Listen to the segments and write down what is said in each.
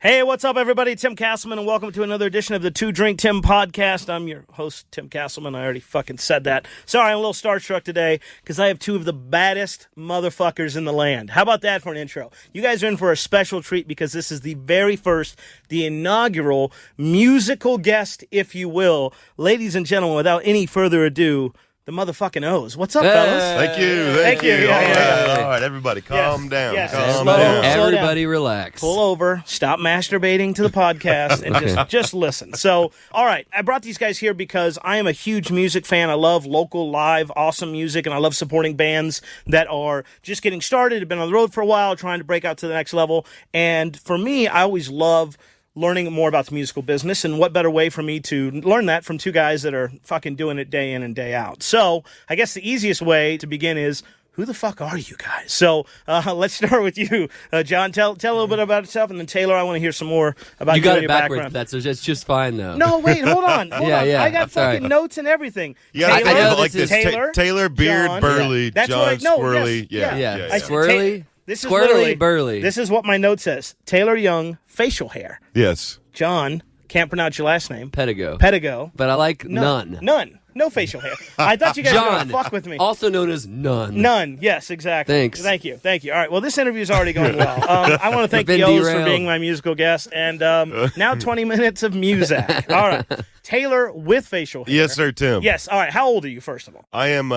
Hey, what's up, everybody? Tim Castleman, and welcome to another edition of the Two Drink Tim podcast. I'm your host, Tim Castleman. I already fucking said that. Sorry, I'm a little starstruck today because I have two of the baddest motherfuckers in the land. How about that for an intro? You guys are in for a special treat because this is the very first, the inaugural musical guest, if you will. Ladies and gentlemen, without any further ado, the motherfucking O's. What's up, fellas? Thank you. Yeah. All right, everybody, calm down. Yes. Calm Slow down. Everybody down. relax. Pull over, stop masturbating to the podcast, and just listen. So, all right, I brought these guys here because I am a huge music fan. I love local, live, awesome music, and I love supporting bands that are just getting started, have been on the road for a while, trying to break out to the next level. And for me, I always love learning more about the musical business, and what better way for me to learn that from two guys that are fucking doing it day in and day out. So I guess the easiest way to begin is, who the fuck are you guys? So let's start with you, John. Tell a little bit about yourself, and then Taylor, I want to hear some more about you got and it your backwards. background. That's just fine though. No, wait, hold on. Yeah. I got fucking Sorry. notes and everything. Yeah, Taylor, I know this like is this. Taylor, Beard, John. Burley, That's John, what I know. Swirly. Yes. Yeah. I- Swirly. This is Squirrely, literally burly. This is what my note says. Taylor Young, facial hair. Yes. John, can't pronounce your last name. Pedigo. But I like none. None. No facial hair. I thought you guys were going John, to fuck with me. also known as none. None. Yes, exactly. Thanks. Thank you. All right. Well, this interview is already going well. I want to thank Been the O's for derailed. being my musical guest. And now 20 minutes of Musial. All right. Taylor with facial hair. Yes, sir, Tim. Yes. All right. How old are you, first of all? I am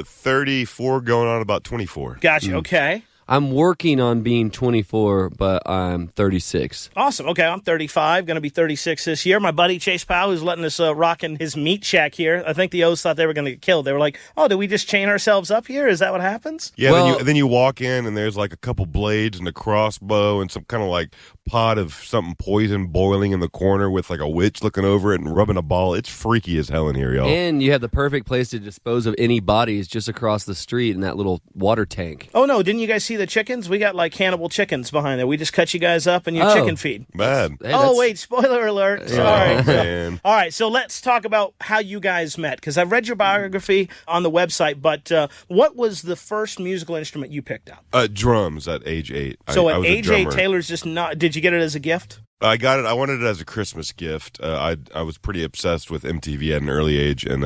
34 going on about 24. Gotcha. Okay. I'm working on being 24, but I'm 36. Awesome. Okay, I'm 35, going to be 36 this year. My buddy Chase Powell, who's letting us rock in his meat shack here. I think the O's thought they were going to get killed. They were like, "Oh, did we just chain ourselves up here? Is that what happens?" Yeah, Well- then you walk in and there's like a couple blades and a crossbow and some kind of like pot of something poison boiling in the corner with like a witch looking over it and rubbing a ball. It's freaky as hell in here, y'all. And you have the perfect place to dispose of any bodies just across the street in that little water tank. Oh no, didn't you guys see the chickens? We got like cannibal chickens behind there. We just cut you guys up and you Oh. chicken feed. Bad. Hey, Oh that's- wait, spoiler alert. Sorry. Oh, man. All right, so let's talk about how you guys met, because I've read your biography on the website, but what was the first musical instrument you picked up? Drums at age 8. So I at was a age 8, drummer. Taylor's just not, did you get it as a gift? I got it. I wanted it as a Christmas gift. I was pretty obsessed with MTV at an early age, and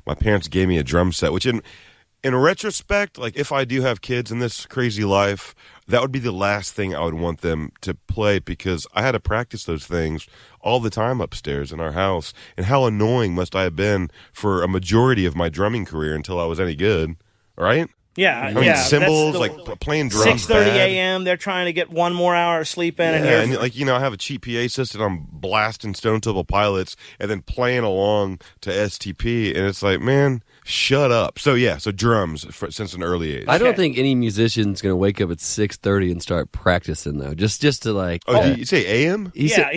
my parents gave me a drum set, which in retrospect, like if I do have kids in this crazy life, that would be the last thing I would want them to play, because I had to practice those things all the time upstairs in our house. And how annoying must I have been for a majority of my drumming career until I was any good, right? Yeah, I mean, yeah. cymbals, that's like playing drums. 6:30 bad. a.m. They're trying to get one more hour of sleep in, and Yeah, you're and like I have a cheap PA system. I'm blasting Stone Temple Pilots and then playing along to STP, and it's like, man, shut up. So drums since an early age. I don't think any musician's going to wake up at 6:30 and start practicing, though. Just to like... Oh, did you say AM? He said-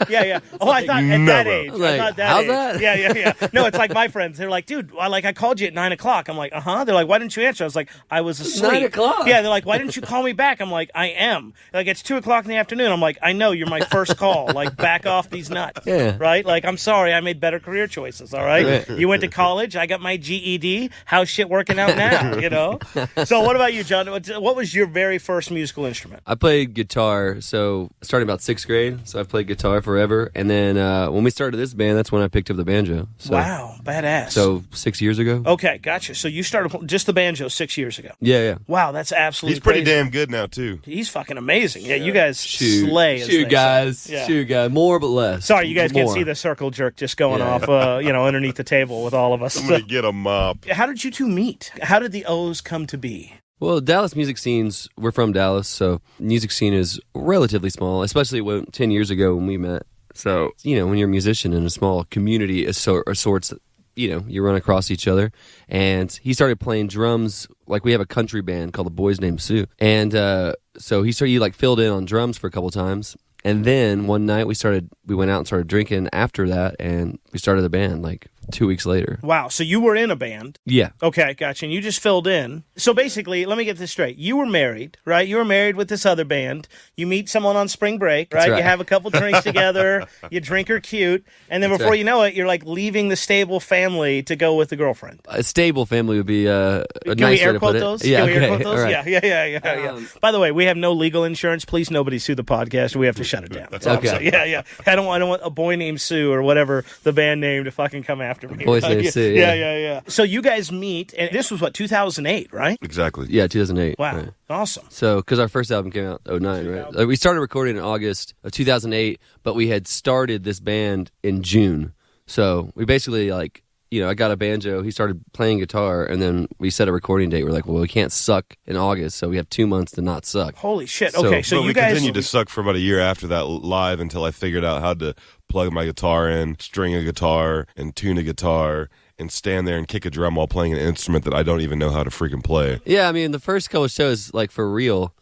yeah. Oh, I thought at that never. age. Like, I thought that how's age. that? Yeah. No, it's like my friends. They're like, dude, I called you at 9 o'clock. I'm like, uh-huh. They're like, why didn't you answer? I was like, I was asleep. 9 o'clock. Yeah, they're like, why didn't you call me back? I'm like, I am. Like, it's 2 o'clock in the afternoon. I'm like, I know, you're my first call. Like, back off these nuts. Yeah. Right? Like, I'm sorry, I made better career choices, all right? You went to college. I got my GED. How's shit working out now, you know? So what about you, John? What was your very first musical instrument? I played guitar, so starting about 6th grade, so I played guitar forever. And then when we started this band, that's when I picked up the banjo. So, Wow, badass. So 6 years ago? Okay, gotcha. So you started just the banjo 6 years ago. Yeah. Wow, that's absolutely He's pretty crazy. damn good now too. He's fucking amazing. Yeah, you guys Shoot, slay. as they shoot, say. guys. Yeah. Shoot, guys. More but less. Sorry, you guys can't More. see the circle jerk just going Yeah. off, underneath the table with all of us. I'm gonna get a mop. How did you two meet? How did the O's come to be? Well, Dallas music scenes, we're from Dallas, so music scene is relatively small, especially 10 years ago when we met. So, when you're a musician in a small community of sorts, you run across each other. And he started playing drums, like we have a country band called the Boys Named Sue. And so he filled in on drums for a couple times. And then one night we went out and started drinking after that, and we started the band like 2 weeks later. Wow. So you were in a band. Yeah. Okay, gotcha. And you just filled in. So basically, let me get this straight. You were married, right? You were married with this other band. You meet someone on spring break, right? That's right. You have a couple drinks together. You drink her cute. And then before you know it, you're like leaving the stable family to go with the girlfriend. A stable family would be a Can nice we air way to put quote it. those? Yeah, Can we air okay. quote those? All right. Yeah. By the way, we have no legal insurance. Please, nobody sue the podcast. We have to shut it down. That's all I'm saying. Yeah. I don't want a boy named Sue or whatever the band name to fucking come after me. Boy's named Sue. Yeah. So you guys meet, and this was 2008, right? Exactly. Yeah, 2008. Wow, right. awesome. So, because our first album came out 2009, right? We started recording in August of 2008, but we had started this band in June. So we basically I got a banjo. He started playing guitar, and then we set a recording date. We're like, well, we can't suck in August, so we have 2 months to not suck. Holy shit. Okay, so but you we guys continued to suck for about a year after that live until I figured out how to plug my guitar in, string a guitar, and tune a guitar, and stand there and kick a drum while playing an instrument that I don't even know how to freaking play. Yeah, I mean, the first couple of shows, for real,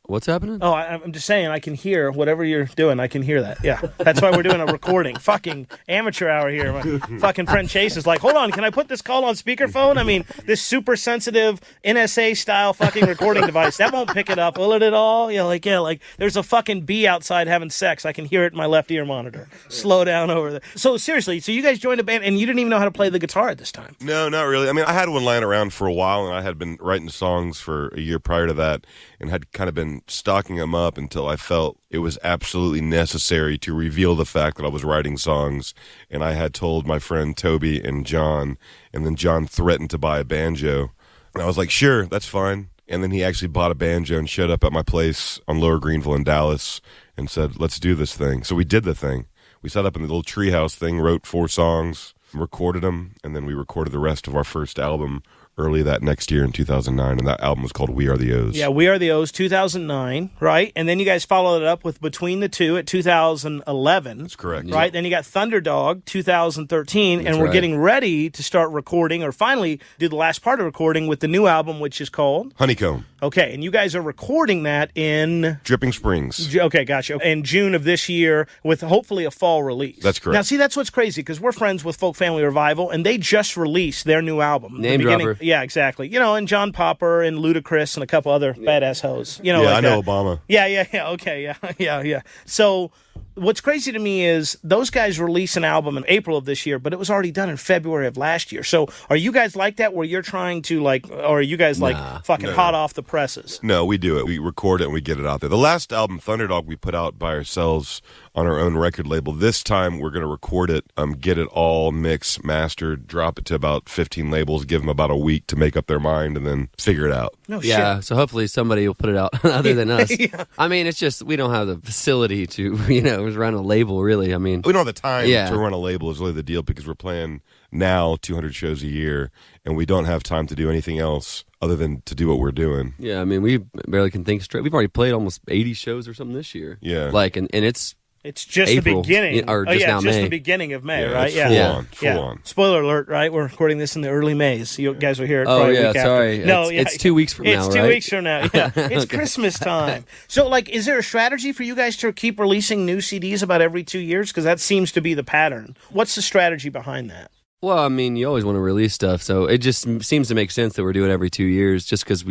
what's happening? Oh, I'm just saying, I can hear whatever you're doing. I can hear that. Yeah, that's why we're doing a recording. Fucking amateur hour here. My fucking friend Chase is like, hold on, can I put this call on speakerphone? I mean, this super sensitive NSA style fucking recording device that won't pick it up, will it at all? There's a fucking bee outside having sex. I can hear it in my left ear monitor. Slow down over there. So seriously, so you guys joined a band and you didn't even know how to play the guitar at this time? No, not really. I mean, I had one lying around for a while, and I had been writing songs for a year prior to that, and had kind of been stocking them up until I felt it was absolutely necessary to reveal the fact that I was writing songs. And I had told my friend Toby and John, and then John threatened to buy a banjo. And I was like, sure, that's fine. And then he actually bought a banjo and showed up at my place on Lower Greenville in Dallas and said, let's do this thing. So we did the thing. We set up in the little treehouse thing, wrote 4 songs, recorded them, and then we recorded the rest of our first album early that next year in 2009, and that album was called We Are the O's. Yeah, We Are the O's, 2009, right? And then you guys followed it up with Between the Two at 2011. That's correct. Right? Then you got Thunderdog, 2013, and we're right. getting ready to start recording, or finally do the last part of recording with the new album, which is called? Honeycomb. Okay, and you guys are recording that in... Dripping Springs. Okay, gotcha. In June of this year with hopefully a fall release. That's correct. Now, see, that's what's crazy, because we're friends with Folk Family Revival, and they just released their new album. Name dropper. Yeah, exactly. And John Popper and Ludacris and a couple other badass hoes. I know Obama. Yeah. Okay, yeah. So what's crazy to me is those guys release an album in April of this year, but it was already done in February of last year. So are you guys like that where you're trying to or are you guys hot off the presses? No, we do it. We record it and we get it out there. The last album, Thunderdog, we put out by ourselves on our own record label. This time we're going to record it, get it all mixed, mastered, drop it to about 15 labels, give them about a week to make up their mind, and then figure it out. No yeah, shit. so hopefully somebody will put it out other than us. Yeah. I mean, it's just we don't have the facility to, run a label, really. I mean, We don't have the time Yeah. to run a label is really the deal, because we're playing now 200 shows a year, and we don't have time to do anything else other than to do what we're doing. yeah, I mean, we barely can think straight. We've already played almost 80 shows or something this year. Yeah. And it's It's just April, the beginning. or just now just May. the beginning of May, Yeah, right? it's full on. Spoiler alert, right? We're recording this in the early Mays. You guys will hear it Oh, probably a yeah, week sorry. after. No, It's 2 weeks from now, It's 2 right? weeks from now, yeah. It's Christmas time. So, is there a strategy for you guys to keep releasing new CDs about every 2 years? Because that seems to be the pattern. What's the strategy behind that? Well, I mean, you always want to release stuff, so it just seems to make sense that we're doing it every 2 years, just because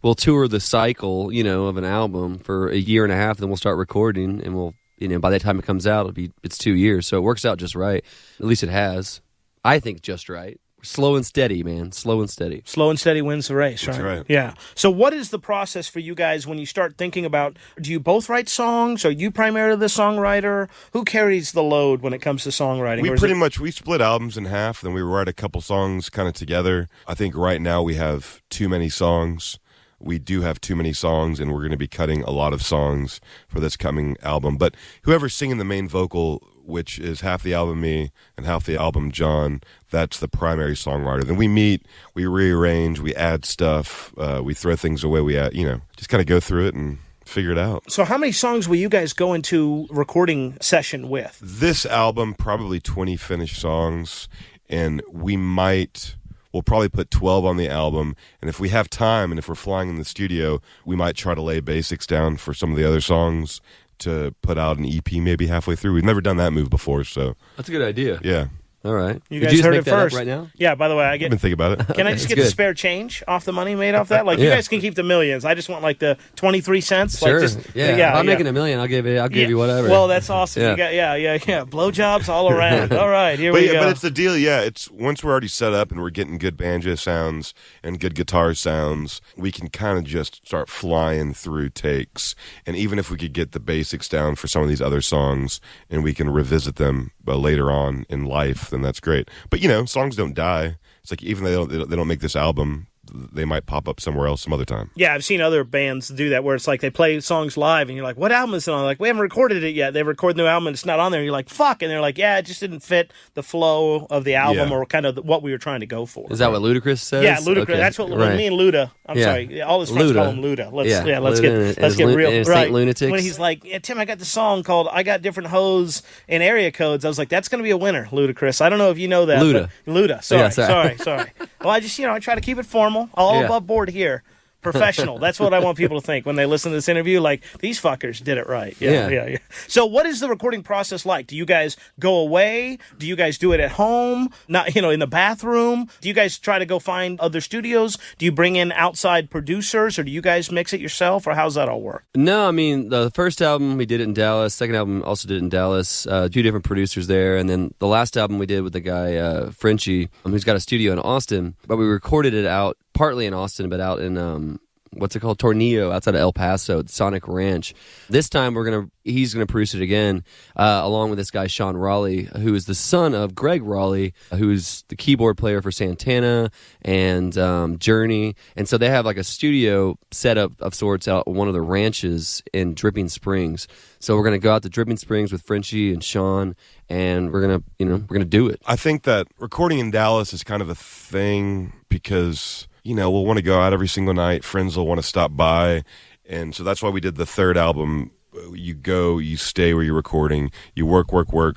we'll tour the cycle, of an album for a year and a half, then we'll start recording, and we'll, by the time it comes out, it's 2 years, so it works out just right. At least it has. I think just right. Slow and steady, man. Slow and steady. Slow and steady wins the race, right? That's right. Yeah. So what is the process for you guys when you start thinking about, do you both write songs? Are you primarily the songwriter? Who carries the load when it comes to songwriting? We split albums in half, then we write a couple songs kind of together. I think right now we have too many songs. We do have too many songs, and we're going to be cutting a lot of songs for this coming album. But whoever's singing the main vocal, which is half the album me and half the album John, that's the primary songwriter. Then we meet, we rearrange, we add stuff, we throw things away, we add, just kind of go through it and figure it out. So how many songs will you guys go into recording session with? This album, probably 20 finished songs, and we'll probably put 12 on the album, and if we have time and if we're flying in the studio, we might try to lay basics down for some of the other songs to put out an EP maybe halfway through. We've never done that move before, so... That's a good idea. Yeah. All right. You Did guys you just heard make it that up first. right now? Yeah, by the way, I I've get. been thinking about it. Can I just That's get the good. spare change off the money made off that? Like, you Yeah. guys can keep the millions. I just want like the 23 cents. Sure. Like, just, If I'm making $1 million, I'll give you whatever. Well, that's awesome. Yeah. You got, blowjobs all around. All right, here we go. But it's the deal, yeah. It's once we're already set up and we're getting good banjo sounds and good guitar sounds, we can kind of just start flying through takes. And even if we could get the basics down for some of these other songs and we can revisit them later on in life, then that's great. But songs don't die. It's like even though they don't make this album, they might pop up somewhere else some other time. Yeah, I've seen other bands do that where it's like they play songs live and you're like, what album is it on? Like, we haven't recorded it yet. They record the new album and it's not on there. And you're like, fuck. And they're like, yeah, it just didn't fit the flow of the album or kind of what we were trying to go for. Is that what Ludacris says? Yeah, Ludacris. Okay. That's what Right. me and Luda. I'm Yeah. sorry. All his friends Luda. call him Luda. Let's Luda get real. and his Right. Saint Lunatics. When he's like, yeah, Tim, I got the song called I Got Different Hoes and Area Codes. I was like, that's going to be a winner, Ludacris. I don't know if you know that. Luda. Luda. Sorry. Well, I try to keep it formal. All above board here. Professional. That's what I want people to think when they listen to this interview. Like, these fuckers did it right. Yeah. So what is the recording process like? Do you guys go away? Do you guys do it at home? Not, in the bathroom? Do you guys try to go find other studios? Do you bring in outside producers or do you guys mix it yourself or how's that all work? No, I mean, the first album we did it in Dallas. Second album also did it in Dallas. 2 different producers there. And then the last album we did with the guy, Frenchie, who's got a studio in Austin. But we recorded it out partly in Austin, but out in what's it called? Tornillo, outside of El Paso, at Sonic Ranch. This time he's gonna produce it again, along with this guy Sean Raleigh, who is the son of Greg Raleigh, who's the keyboard player for Santana and Journey. And so they have like a studio setup of sorts out at one of the ranches in Dripping Springs. So we're gonna go out to Dripping Springs with Frenchie and Sean, and we're gonna do it. I think that recording in Dallas is kind of a thing because we'll want to go out every single night. Friends will want to stop by. And so that's why we did the third album. You go, you stay where you're recording, you work,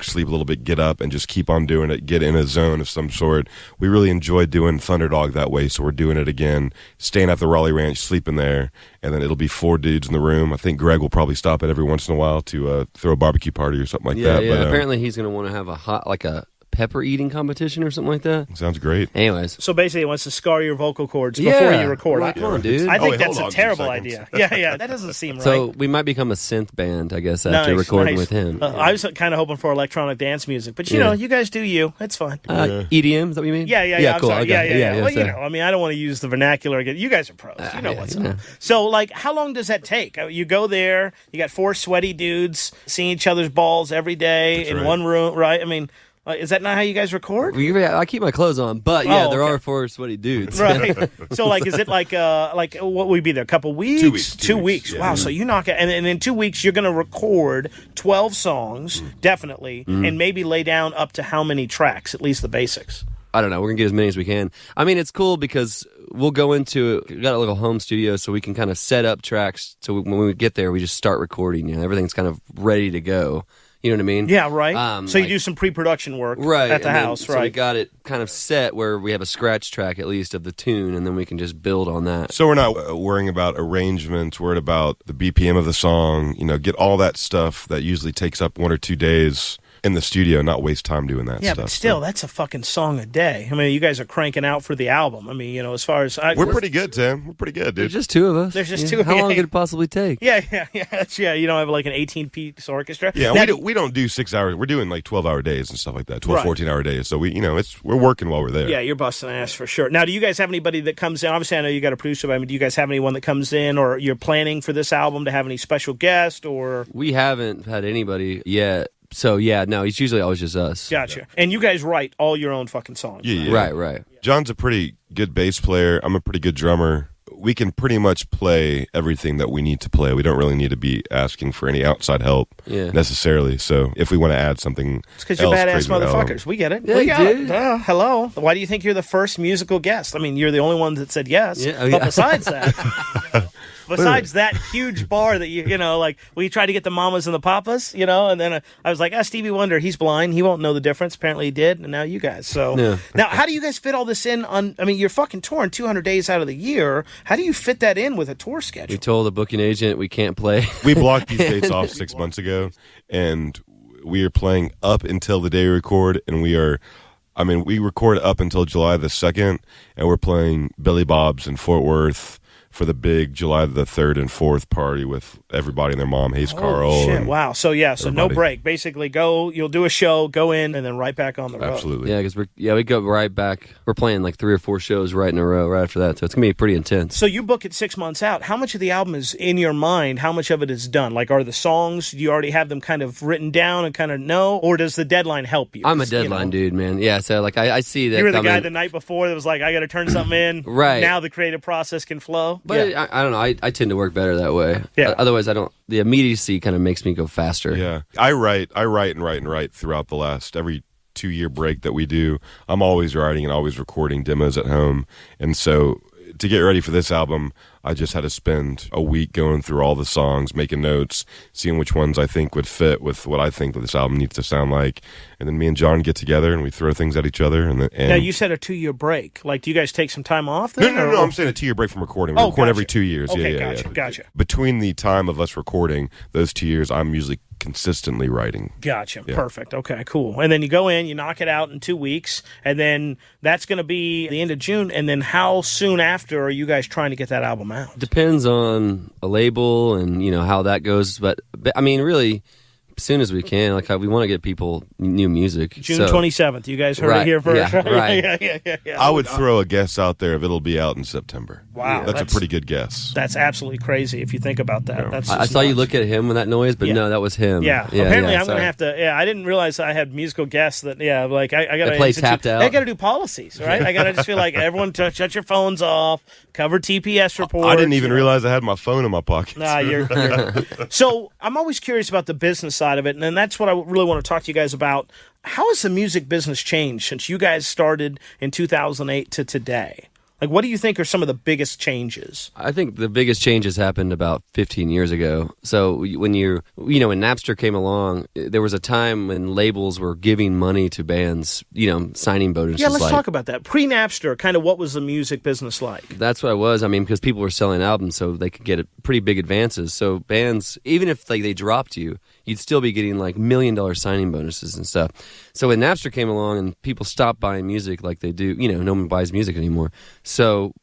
sleep a little bit, get up, and just keep on doing it, get in a zone of some sort. We really enjoyed doing Thunderdog that way, so we're doing it again, staying at the Raleigh Ranch, sleeping there, and then it'll be 4 dudes in the room. I think Greg will probably stop it every once in a while to throw a barbecue party or something like that. Yeah, But, apparently he's going to want to have a pepper eating competition or something like that. Sounds great. Anyways. So basically it wants to scar your vocal cords before you record. Come on, dude. I think wait, that's hold a on 2 terrible seconds. idea. Yeah, that doesn't seem right. So we might become a synth band, I guess, after recording with him. I was kind of hoping for electronic dance music, but you guys do you. It's fine. EDM, is that what you mean? Yeah, cool. I'm sorry. Okay. Yeah. Well, so- I don't want to use the vernacular again. You guys are pros. You know what's up. So, like, how long does that take? You go there, you got 4 sweaty dudes seeing each other's balls every day That's in right. one room, right? I mean, is that not how you guys record? I keep my clothes on, but yeah, there okay. are 4 sweaty dudes. Right. So, like, is it like what would we be there? A couple weeks? 2 weeks. 2 weeks. Yeah. Wow. So you knock it, and in 2 weeks you're going to record 12 songs, definitely, and maybe lay down up to how many tracks? At least the basics. I don't know. We're going to get as many as we can. I mean, it's cool because we'll go into it. We've got a little home studio, so we can kind of set up tracks. So when we get there, we just start recording. Everything's kind of ready to go. You know what I mean? Yeah, right. So you do some pre-production work at the house, so we got it kind of set where we have a scratch track at least of the tune, and then we can just build on that. So we're not worrying about arrangements, worried about the BPM of the song, get all that stuff that usually takes up 1 or 2 days in the studio, not waste time doing that stuff. Yeah, but still, that's a fucking song a day. I mean, you guys are cranking out for the album. I mean, as far as... We're pretty good, Tim. We're pretty good, dude. There's just 2 of us. There's just 2 of How you. long could it possibly take? Yeah. You don't have like an 18-piece orchestra? Yeah, Now, we don't do 6 hours. We're doing like 12-hour days and stuff like that, 12, Right. 14-hour days. So we're working while we're there. Yeah, you're busting ass for sure. Now, do you guys have anybody that comes in? Obviously, I know you got a producer, but I mean, do you guys have anyone that comes in, or you're planning for this album to have any special guest, or... We haven't had anybody yet. So, yeah, no, it's usually always just us. Gotcha. And you guys write all your own fucking songs. Yeah. Right. John's a pretty good bass player. I'm a pretty good drummer. We can pretty much play everything that we need to play. We don't really need to be asking for any outside help necessarily. So if we want to add something, It's because you're badass motherfuckers. We get it. Yeah, we got dude. it. Hello. Why do you think you're the first musical guest? I mean, you're the only one that said yes. Yeah, But besides that... Besides that huge bar that like we tried to get the mamas and the papas, and then I was like, Stevie Wonder, he's blind, he won't know the difference. Apparently he did, and now you guys. So now, how do you guys fit all this in? I mean, you're fucking touring 200 days out of the year. How do you fit that in with a tour schedule? We told the booking agent we can't play. We blocked these dates off 6 months ago, and we are playing up until the day we record, and we are I mean, we record up until July the 2nd, and we're playing Billy Bob's in Fort Worth for the big July the 3rd and 4th party with everybody and their mom, Hayes Carl. Shit, wow. So, no break. Basically, you'll do a show, go in, and then right back on the road. Absolutely. Yeah, because we go right back. We're playing like 3 or 4 shows right in a row right after that, so it's going to be pretty intense. So you book it 6 months out. How much of the album is in your mind? How much of it is done? Like, are the songs, do you already have them kind of written down and kind of know, or does the deadline help you? I'm a deadline dude, man. Yeah, so like I see that. You were the guy the night before that was like, I got to turn something in. Right. Now the creative process can flow. But I don't know. I tend to work better that way. Yeah. Otherwise, the immediacy kind of makes me go faster. Yeah. I write throughout the last, every 2-year break that we do. I'm always writing and always recording demos at home. And so to get ready for this album, I just had to spend a week going through all the songs, making notes, seeing which ones I think would fit with what I think that this album needs to sound like. And then me and John get together and we throw things at each other. And now, you said a 2-year break. Like, do you guys take some time off then? No. I'm saying a 2-year break from recording. We record every 2 years. Okay, gotcha. Between the time of us recording, those 2 years, I'm usually consistently writing. Gotcha. Yeah. Perfect. Okay, cool. And then you go in, you knock it out in 2 weeks, and then that's going to be the end of June. And then how soon after are you guys trying to get that album out? Depends on a label and, how that goes. But I mean, really, as soon as we can. Like, we want to get people new music. June 27th. You guys heard it here first. Yeah, right. Yeah. I would throw a guess out there if it'll be out in September. Wow. That's a pretty good guess. That's absolutely crazy if you think about that. That's I saw you look at him with that noise, but no, that was him. Yeah. Apparently, I'm going to have to. Yeah, I didn't realize I had musical guests that. Yeah, like I got to play tapped out. I got to do policies, right? I got to just feel like everyone shut your phones off, cover TPS reports. I didn't even realize I had my phone in my pocket. Nah, you're So I'm always curious about the business side of it, and that's what I really want to talk to you guys about. How has the music business changed since you guys started in 2008 to today? Like, what do you think are some of the biggest changes? I think the biggest changes happened about 15 years ago. So when when Napster came along, there was a time when labels were giving money to bands, signing bonuses. Yeah, let's talk about that. Pre-Napster, kind of what was the music business like? That's what it was. I mean, because people were selling albums, so they could get pretty big advances. So bands, even if they dropped you, you'd still be getting like $1 million signing bonuses and stuff. So when Napster came along and people stopped buying music like they do, no one buys music anymore. So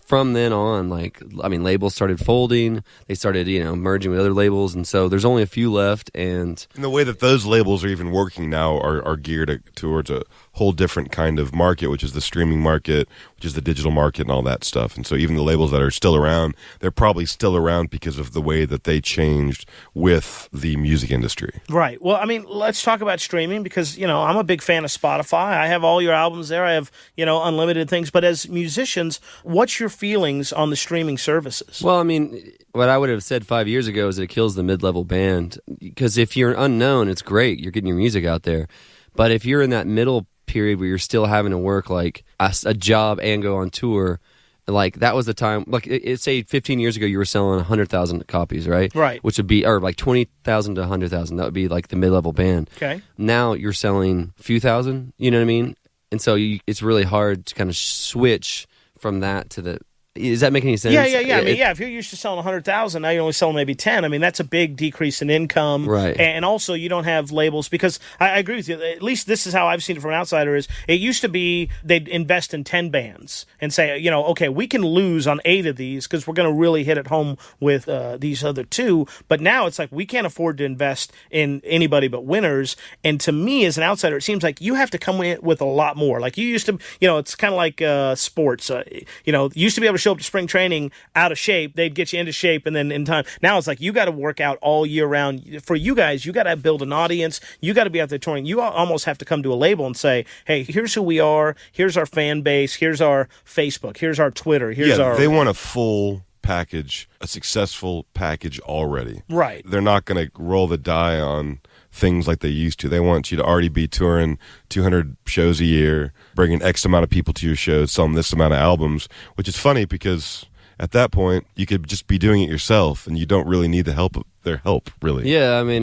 from then on, labels started folding. They started, merging with other labels, and so there's only a few left. And the way that those labels are even working now are geared towards a whole different kind of market, which is the streaming market, which is the digital market and all that stuff. And so even the labels that are still around, they're probably still around because of the way that they changed with the music industry. Right. Well, I mean, let's talk about streaming because, I'm a big fan of Spotify. I have all your albums there. I have, unlimited things. But as musicians, what's your feelings on the streaming services? Well, I mean, what I would have said 5 years ago is that it kills the mid-level band. Because if you're unknown, it's great. You're getting your music out there. But if you're in that middle period where you're still having to work like a job and go on tour, like that was the time. Like say 15 years ago, you were selling 100,000 copies, right? Right. Which would be or like 20,000 to 100,000. That would be like the mid-level band. Okay. Now you're selling a few thousand. You know what I mean? And so it's really hard to kind of switch from that to the. Does that make any sense? Yeah. I mean, if you're used to selling 100,000, now you're only selling maybe 10. I mean, that's a big decrease in income. Right. And also, you don't have labels because I agree with you. At least this is how I've seen it from an outsider is it used to be they'd invest in 10 bands and say, okay, we can lose on 8 of these because we're going to really hit it home with these other 2. But now it's like we can't afford to invest in anybody but winners. And to me, as an outsider, it seems like you have to come in with a lot more. Like you used to, it's kind of like sports. Used to be able to show up to spring training out of shape. They'd get you into shape and then in time. Now it's like you got to work out all year round. For you guys, you got to build an audience. You got to be out there touring. You almost have to come to a label and say, hey, here's who we are. Here's our fan base. Here's our Facebook. Here's our Twitter. They want a full package, a successful package already. Right. They're not going to roll the die on things like they used to. They want you to already be touring 200 shows a year, bringing X amount of people to your shows, selling this amount of albums, which is funny because at that point you could just be doing it yourself and you don't really need the help their help, really. Yeah, I mean,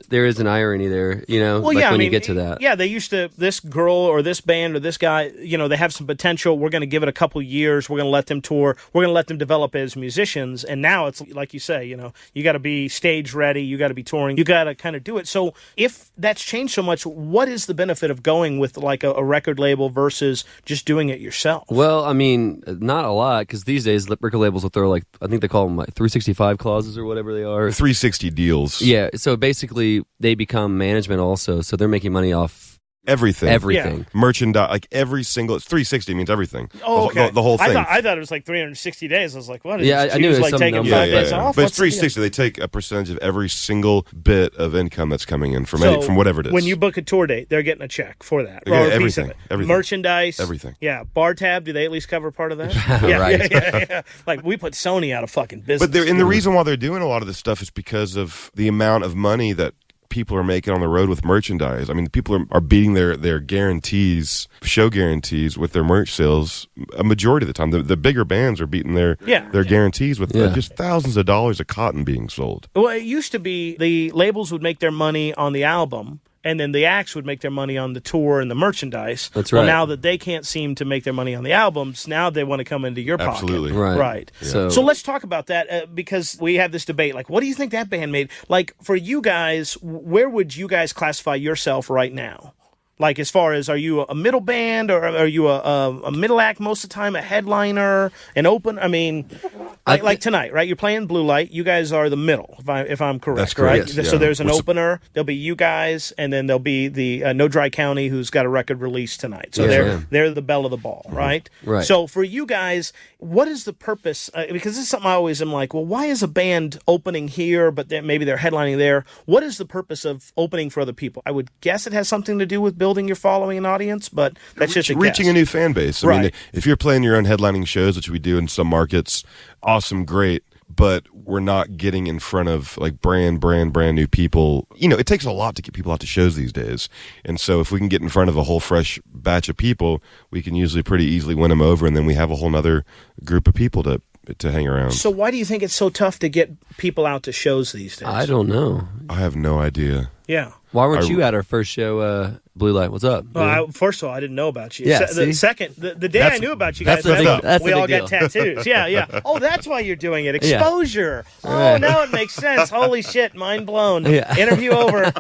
there is an irony there, Well, like yeah, when I mean, you get to that. Yeah, they used to, this girl or this band or this guy, they have some potential. We're going to give it a couple years. We're going to let them tour. We're going to let them develop as musicians. And now it's like you say, you got to be stage ready. You got to be touring. You got to kind of do it. So if that's changed so much, what is the benefit of going with like a record label versus just doing it yourself? Well, I mean, not a lot, because these days record labels will throw, like, I think they call them like 365 clauses or whatever they are. 360 deals. Yeah, so basically they become management also, so they're making money off everything. Everything. Yeah. Merchandise, like every single, it's 360 means everything. Oh, okay. The whole thing. I thought it was like 360 days. I was like, what? Yeah, I knew it was like some taking number. 5 days off? But What's it's 360. They take a percentage of every single bit of income that's coming in from whatever it is. When you book a tour date, they're getting a check for that. Yeah, everything. Merchandise. Everything. Yeah. Bar tab, do they at least cover part of that? Right. Yeah. Like, we put Sony out of fucking business. But the reason why they're doing a lot of this stuff is because of the amount of money that people are making on the road with merchandise. I mean, people are beating their guarantees, show guarantees, with their merch sales a majority of the time. The bigger bands are beating their guarantees with just thousands of dollars of cotton being sold. Well, it used to be the labels would make their money on the album, and then the acts would make their money on the tour and the merchandise. That's right. Well, now that they can't seem to make their money on the albums, now they want to come into your pocket. Absolutely. Right. Yeah. So let's talk about that, because we have this debate. Like, what do you think that band made? Like, for you guys, where would you guys classify yourself right now? Like, as far as, are you a middle band, or are you a middle act most of the time, a headliner, an open? I mean, like tonight, right? You're playing Blue Light. You guys are the middle, if I'm correct. That's correct. Right? Yes, So there's an opener. There'll be you guys, and then there'll be the No Dry County, who's got a record release tonight. So they're the belle of the ball, right? Right. So for you guys, what is the purpose? Because this is something I always am like, well, why is a band opening here, but maybe they're headlining there? What is the purpose of opening for other people? I would guess it has something to do with building your following an audience, but that's just a guess. Reaching a new fan base. I mean, if you're playing your own headlining shows, which we do in some markets, awesome, great. But we're not getting in front of like brand new people. It takes a lot to get people out to shows these days. And so if we can get in front of a whole fresh batch of people, we can usually pretty easily win them over. And then we have a whole nother group of people to hang around. So why do you think it's so tough to get people out to shows these days? I don't know. I have no idea. Yeah. Why weren't you at our first show, Blue Light? What's up? Well, first of all, I didn't know about you. Yeah, The day I knew about you guys, we all got tattoos. Yeah. Oh, that's why you're doing it. Exposure. Yeah. Oh, now it makes sense. Holy shit, mind blown. Yeah. Interview over.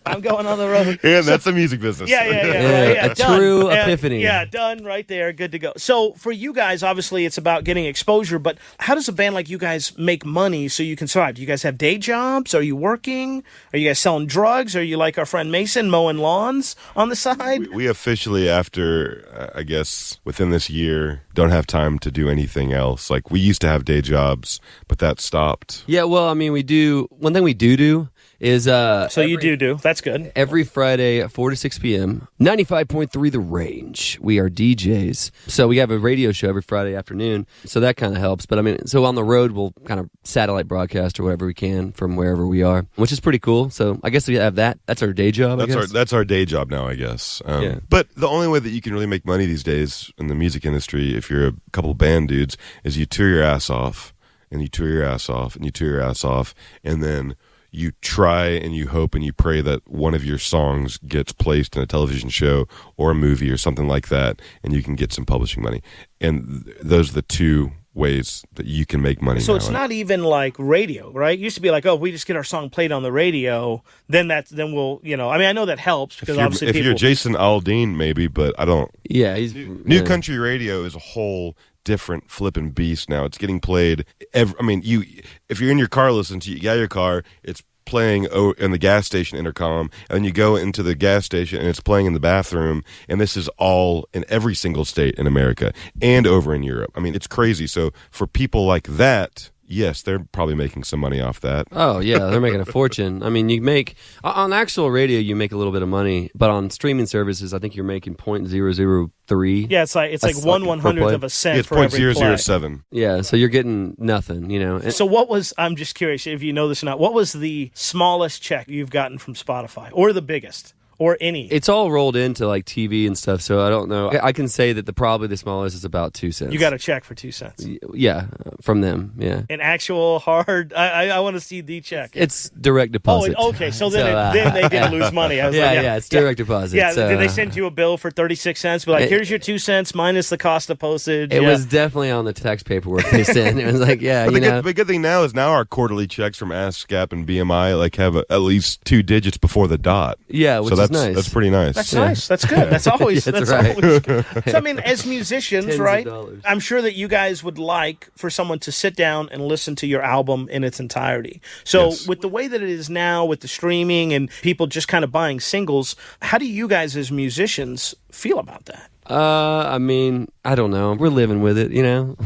I'm going on the road. Yeah, that's the music business. Yeah. A true epiphany. Yeah, done right there. Good to go. So for you guys, obviously, it's about getting exposure, but how does a band like you guys make money so you can survive? Do you guys have day jobs? Are you working? Are you guys selling drugs? Are you like our friend Mason, mowing lawns on the side? We officially, after, I guess, within this year, don't have time to do anything else. Like, we used to have day jobs, but that stopped. Yeah, well, I mean, we do. One thing we do is you do. That's good. Every Friday at 4 to 6 p.m., 95.3 The Range. We are DJs. So we have a radio show every Friday afternoon. So that kind of helps. But I mean, so on the road, we'll kind of satellite broadcast or whatever we can from wherever we are, which is pretty cool. So I guess we have that. That's our day job, I guess. That's our day job now, I guess. Yeah. But the only way that you can really make money these days in the music industry, if you're a couple of band dudes, is you tour your ass off, and you tour your ass off, and you tour your ass off, and then you try and you hope and you pray that one of your songs gets placed in a television show or a movie or something like that, and you can get some publishing money. And those are the two ways that you can make money. So it's not even like radio, right? It used to be like, oh, if we just get our song played on the radio, then we'll, I mean, I know that helps because obviously if you're Jason Aldean, maybe, but I don't. Yeah, New country radio is a whole different flipping beast now. It's getting played. If you're in your car listening to, you got your car, it's playing in the gas station intercom, and then you go into the gas station and it's playing in the bathroom, and this is all in every single state in America and over in Europe. I mean, it's crazy. So for people like that, yes, they're probably making some money off that. Oh, yeah, they're making a fortune. I mean, you make, on actual radio, you make a little bit of money, but on streaming services, I think you're making .003. Yeah, it's like 1/100th of a cent it's for every play. 0.007. Yeah, so you're getting nothing, So I'm just curious if you know this or not, what was the smallest check you've gotten from Spotify, or the biggest? or any? It's all rolled into like TV and stuff, so I don't know. I can say that probably the smallest is about 2 cents. You got a check for 2 cents. Yeah, from them. Yeah, An actual hard. I want to see the check. it's direct deposit. Oh, okay. So then they didn't lose money. I was yeah, it's direct deposit. Yeah, so, did they send you a bill for 36 cents? Be like, here's your 2 cents minus the cost of postage. It was definitely on the tax paperwork they sent. It was like, yeah, the good thing now is our quarterly checks from ASCAP and BMI like have at least 2 digits before the dot. Yeah, which is nice. That's pretty nice. That's nice. That's good. That's always That's that's right. always good. So I mean, as musicians, Tens of right? dollars. I'm sure that you guys would like for someone to sit down and listen to your album in its entirety. So Yes. with the way that it is now, with the streaming and people just kind of buying singles, how do you guys as musicians feel about that? I mean, I don't know. We're living with it,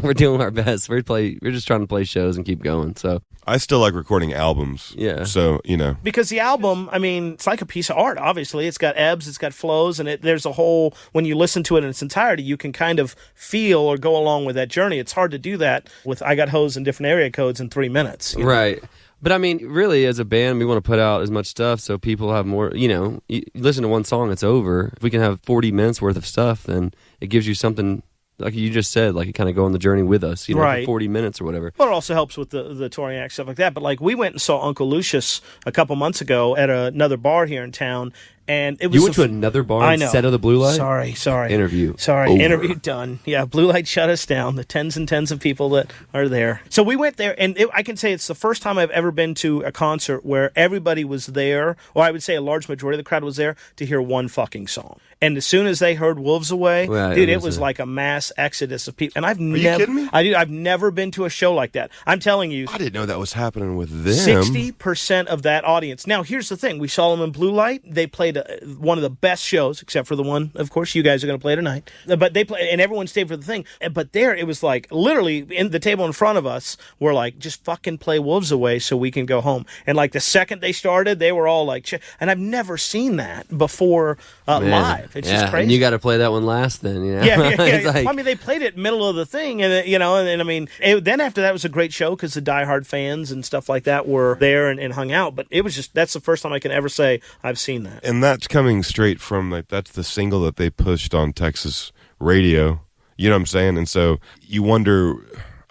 We're doing our best. We're just trying to play shows and keep going. So I still like recording albums. Yeah. So, Because the album, I mean, it's like a piece of art, obviously. It's got ebbs, it's got flows, and there's a whole, when you listen to it in its entirety, you can kind of feel or go along with that journey. It's hard to do that with I Got Hose and Different Area Codes in 3 minutes. Right. But I mean, really, as a band, we want to put out as much stuff so people have more, you listen to one song, it's over. If we can have 40 minutes worth of stuff, then it gives you something, like you just said, like you kind of go on the journey with us, Right. for 40 minutes or whatever. Well, it also helps with the touring act, stuff like that. But like we went and saw Uncle Lucius a couple months ago at another bar here in town. And it was You went to another bar instead of the Blue Light? Sorry. Interview. Sorry, over. interview done. Yeah, Blue Light shut us down. The tens and tens of people that are there. So we went there, and I can say it's the first time I've ever been to a concert where everybody was there, or I would say a large majority of the crowd was there to hear one fucking song. And as soon as they heard Wolves Away, Right, dude, it was like a mass exodus of people. And I've never, kidding me? I've never been to a show like that. I'm telling you, I didn't know that was happening with them. 60% of that audience. Now, here's the thing. We saw them in Blue Light. They played one of the best shows, except for the one, of course, you guys are going to play tonight. But they play, and everyone stayed for the thing. But there, it was like, literally, in the table in front of us, were like, just fucking play Wolves Away so we can go home. And like the second they started, they were all like, and I've never seen that before live. It's just crazy. And you got to play that one last then, Yeah. It's like- I mean, they played it middle of the thing, and and I mean, then after that was a great show because the diehard fans and stuff like that were there and hung out. But it was just, that's the first time I can ever say I've seen that. And that's coming straight from, like, that's the single that they pushed on Texas radio. You know what I'm saying? And so you wonder,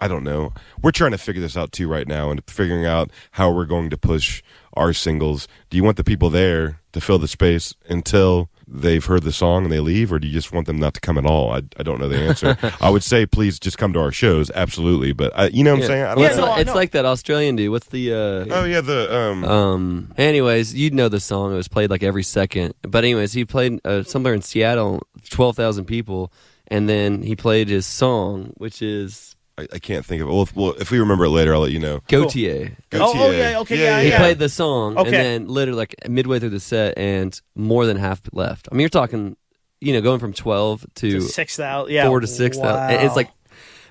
I don't know. We're trying to figure this out too right now and figuring out how we're going to push our singles. Do you want the people there to fill the space until they've heard the song and they leave, or do you just want them not to come at all? I don't know the answer. I would say please just come to our shows, absolutely. But you know what I'm saying? I don't know. It's like that Australian dude. What's the? Oh yeah, the Anyways, you'd know the song. It was played like every second. But anyways, he played somewhere in Seattle, 12,000 people, and then he played his song, which is I can't think of it. Well, if we remember it later, I'll let you know. Gautier. Oh, yeah, okay, yeah. He played the song, Okay. and then literally like midway through the set, and more than half left. I mean, you're talking, going from 12 to 6,000, yeah, 4 to 6,000. wow. And it's like,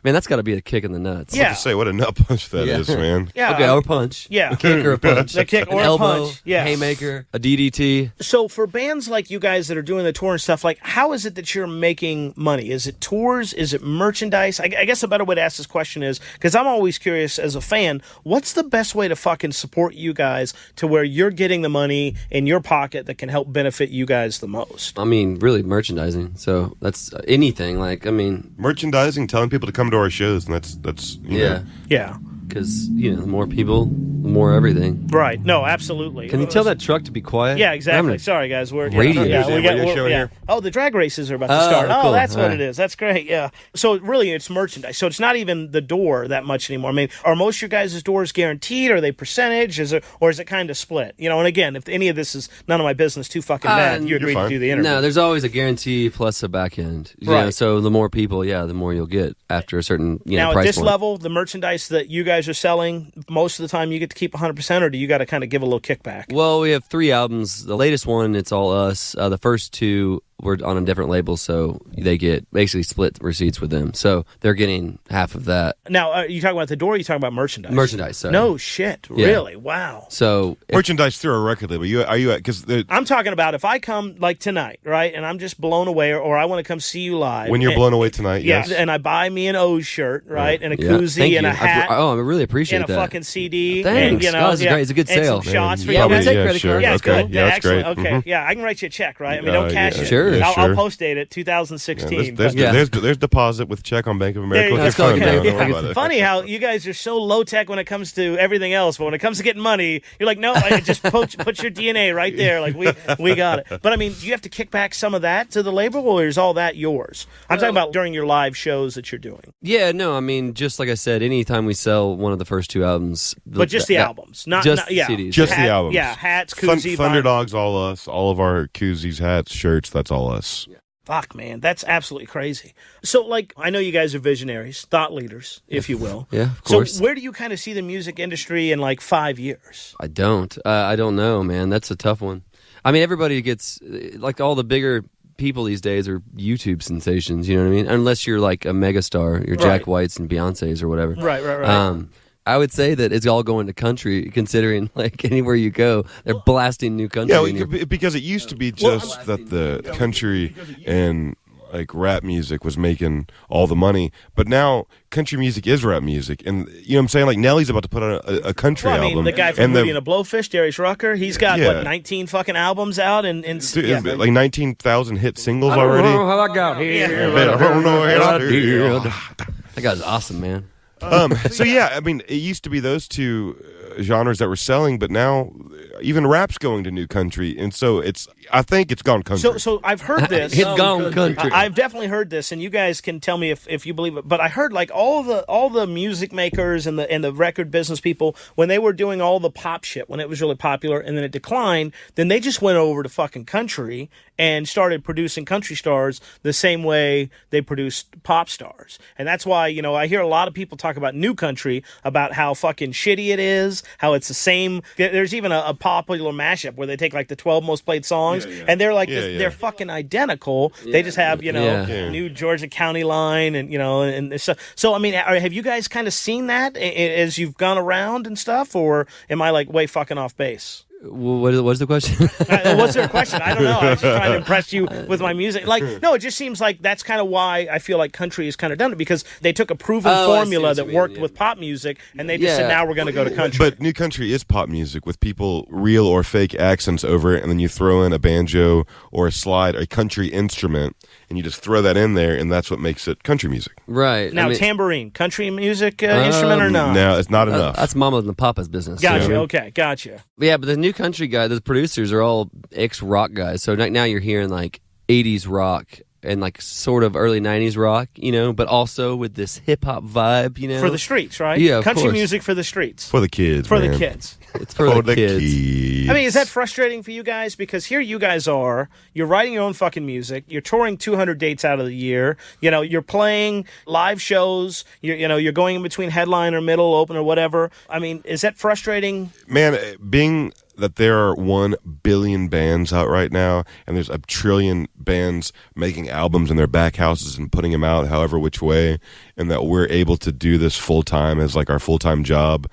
man, that's got to be a kick in the nuts. Yeah. To say what a nut punch that Yeah. is, man. Yeah, Okay, or punch. Yeah. Kick or a punch. The kick or An a elbow, punch, yeah. haymaker, a DDT. So for bands like you guys that are doing the tour and stuff, like, how is it that you're making money? Is it tours? Is it merchandise? I guess a better way to ask this question is, because I'm always curious as a fan, what's the best way to fucking support you guys to where you're getting the money in your pocket that can help benefit you guys the most? I mean, really merchandising. So that's anything. Like, I mean, Merchandising, telling people to come to our shows, and that's you know. Yeah. because the more people, the more everything. Right. No, absolutely. Can you tell that truck to be quiet? Yeah, exactly. I'm gonna- Sorry, guys. We're Radio. Yeah, we got Radio show yeah. here? Oh, the drag races are about to Oh, start. Oh, cool. that's what All it right. is. That's great. Yeah. So really, it's merchandise. So it's not even the door that much anymore. I mean, are most of your guys' doors guaranteed? Are they percentage? Or is it kind of split? And again, if any of this is none of my business, too fucking bad. You agreed to fine. do the interview. No, there's always a guarantee plus a back end. Right. So the more people, the more you'll get after a certain Now, price at this point. level, the merchandise that you guys are selling, most of the time you get to keep 100%, or do you got to kind of give a little kickback? Well, we have 3 albums. The latest one, it's all us. The first 2, we're on a different label, so they get basically split receipts with them. So they're getting half of that. Now, are you talking about the door, or are you talking about merchandise? Merchandise, sorry. No shit. Yeah. Really? Wow. So Merchandise through a record label. Are you because I'm talking about if I come like tonight, right, and I'm just blown away, or I want to come see you live. when you're blown away tonight, Yeah, yes. and I buy me an O's shirt, right, and a yeah, koozie thank and you. a hat. I really appreciate and a that. fucking CD. Thanks. And, Oh, this is great. It's a good and sale. some shots for Yeah, you we guys. take credit sure. cards. Yeah, it's Okay. cool. Yeah, that's excellent. great. Okay, yeah, I can write you a check, right? I mean, don't cash yeah. it. Sure. I'll Sure. post date it 2016. There's deposit with check on Bank of America. There you With go. your phone Okay. down. Don't worry Yeah. about it. Funny how you guys are so low tech when it comes to everything else, but when it comes to getting money, you're like, no, just put your DNA right there. Like we got it. But I mean, do you have to kick back some of that to the label, or is all that yours? I'm talking about during your live shows that you're doing. Yeah, no, I mean, just like I said, anytime we sell one of the first 2 albums, But just the albums, not yeah. CDs. Just the albums. Yeah, hats, koozie, Thunder vinyl. Dogs, all us. All of our koozies, hats, shirts. That's all us. Fuck, man, that's absolutely crazy. So, like, I know you guys are visionaries, thought leaders, if you will. Yeah, of course. So, where do you kind of see the music industry in like 5 years? I don't know, man. That's a tough one. I mean, everybody gets, like, all the bigger people these days are YouTube sensations, you know what I mean? Unless you're like a megastar, you're Jack Right. White's and Beyonce's or whatever. Right. I would say that it's all going to country, considering like anywhere you go, they're blasting new country. Yeah, in your- because it used to be just that the country and like rap music was making all the money, but now country music is rap music, and you know what I'm saying? Like Nelly's about to put out a country Well, I mean, album. the guy from and Hootie and the Blowfish, Darius Rucker, he's got, Yeah. what, 19 fucking albums out? like 19,000 hit singles I don't already. know how I got here, but I don't know how I did. That guy's awesome, man. So yeah, I mean, it used to be those two genres that were selling, but now even rap's going to new country, and so I think it's gone country. So I've heard this. It's gone country. I've definitely heard this, and you guys can tell me if you believe it. But I heard like all the music makers and the record business people, when they were doing all the pop shit, when it was really popular, and then it declined, then they just went over to fucking country and started producing country stars the same way they produced pop stars. And that's why, you know, I hear a lot of people talk about new country, about how fucking shitty it is, how it's the same. There's even a popular mashup where they take like the 12 most played songs, and they're like, they're fucking identical. They just have, you know, new Georgia County line, and, you know, and so I mean, have you guys kind of seen that as you've gone around and stuff, or am I like way fucking off base? What's the question? What's their question? I don't know. I was just trying to impress you with my music. Like, no, it just seems like that's kind of why I feel like country is kind of done it, because they took a proven formula that worked with pop music, and they just said, now we're going to go to country. But new country is pop music with people real or fake accents over it, and then you throw in a banjo or a slide, or a country instrument, and you just throw that in there, and that's what makes it country music. Right. Now, tambourine, country music instrument or not? No, it's not enough. That's Mama and the Papa's business. Gotcha. Yeah. Okay, gotcha. Yeah, but the new country guy, the producers are all ex-rock guys. So now you're hearing like 80s rock and like sort of early 90s rock, you know, but also with this hip-hop vibe, you know. For the streets, right? Yeah, of country course. music for the streets. For the kids, For man. the kids. It's for the kids. kids. I mean, is that frustrating for you guys? Because here you guys are, you're writing your own fucking music, you're touring 200 dates out of the year, you know, you're playing live shows, you're going in between headline or middle, open or whatever. I mean, is that frustrating? Man, being that there are 1 billion bands out right now, and there's a trillion bands making albums in their back houses and putting them out however which way, and that we're able to do this full-time as like our full-time job,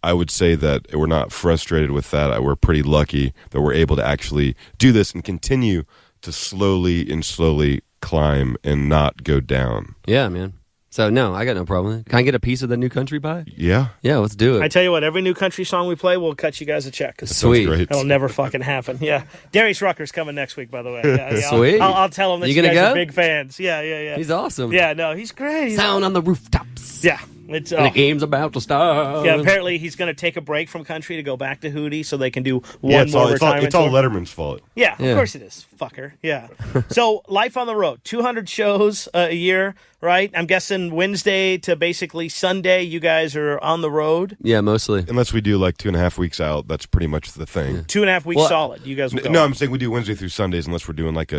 I would say that we're not frustrated with that. We're pretty lucky that we're able to actually do this and continue to slowly climb and not go down. Yeah, man. So, no, I got no problem with it. Can I get a piece of the new country pie? Yeah. Yeah, let's do it. I tell you what, every new country song we play, we'll cut you guys a check. Sweet. Great. That'll never fucking happen. Yeah. Darius Rucker's coming next week, by the way. Yeah, Sweet. I'll tell him that You you gonna guys go? are big fans. Yeah. He's awesome. Yeah, no, he's great. Sound on the rooftops. Yeah. It's, And the game's about to start. yeah, apparently he's going to take a break from country to go back to Hootie so they can do Yeah, one it's more all retirement Letterman's tour. fault. Yeah, Yeah. of course it is, fucker. Yeah. So, life on the road, 200 shows a year, right? I'm guessing Wednesday to basically Sunday, you guys are on the road. Yeah, mostly. Unless we do like 2.5 weeks out, that's pretty much the thing. 2.5 weeks Well, solid. You guys will go. No, I'm saying we do Wednesday through Sundays, unless we're doing like